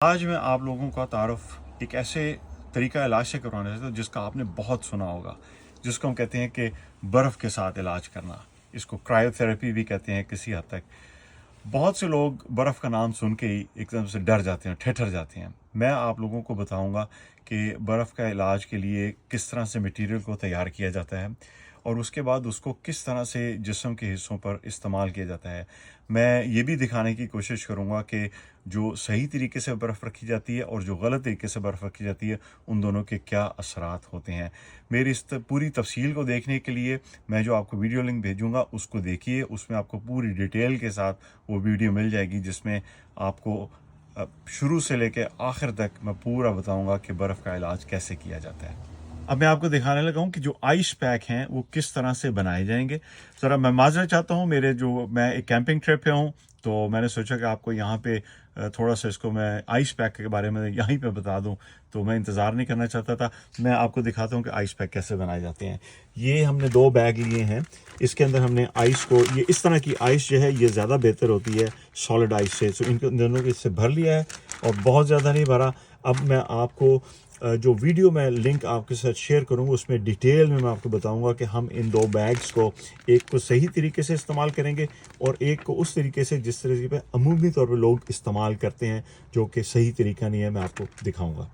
आज मैं आप लोगों का तारुफ एक ऐसे तरीका इलाज से करवाना चाहता हूँ जिसका आपने बहुत सुना होगा, जिसको हम कहते हैं कि बर्फ़ के साथ इलाज करना। इसको क्रायोथेरेपी भी कहते हैं किसी हद तक। बहुत से लोग बर्फ़ का नाम सुन के ही एकदम से डर जाते हैं, ठिठुर जाते हैं। मैं आप लोगों को बताऊंगा कि बर्फ़ का इलाज के लिए किस तरह से मटेरियल को तैयार किया जाता है और उसके बाद उसको किस तरह से जिस्म के हिस्सों पर इस्तेमाल किया जाता है। मैं ये भी दिखाने की कोशिश करूँगा कि जो सही तरीके से बर्फ़ रखी जाती है और जो गलत तरीके से बर्फ़ रखी जाती है, उन दोनों के क्या असरात होते हैं। मेरी इस पूरी तफ़सील को देखने के लिए मैं जो आपको वीडियो लिंक भेजूँगा उसको देखिए, उसमें आपको पूरी डिटेल के साथ वो वीडियो मिल जाएगी जिसमें आपको शुरू से लेके आखिर तक मैं पूरा बताऊँगा कि बर्फ़ का इलाज कैसे किया जाता है। अब मैं आपको दिखाने लगा हूँ कि जो आइस पैक हैं वो किस तरह से बनाए जाएंगे। ज़रा मैं माज़रत चाहता हूँ, मैं एक कैंपिंग ट्रिप पे हूँ, तो मैंने सोचा कि आपको यहाँ पे थोड़ा सा इसको मैं आइस पैक के बारे में यहीं पे बता दूँ, तो मैं इंतज़ार नहीं करना चाहता था। मैं आपको दिखाता हूँ कि आइस पैक कैसे बनाए जाते हैं। ये हमने 2 बैग लिए हैं, इसके अंदर हमने आइस को, ये इस तरह की आइस जो है ये ज़्यादा बेहतर होती है सॉलिड आइस से, तो इनको दोनों को इससे भर लिया है और बहुत ज़्यादा नहीं भरा। अब मैं आपको जो वीडियो मैं लिंक आपके साथ शेयर करूँगा उसमें डिटेल में मैं आपको बताऊँगा कि हम इन 2 बैग्स को, एक को सही तरीके से इस्तेमाल करेंगे और एक को उस तरीके से जिस तरीके पे अमूमी तौर पे लोग इस्तेमाल करते हैं, जो कि सही तरीका नहीं है, मैं आपको दिखाऊँगा।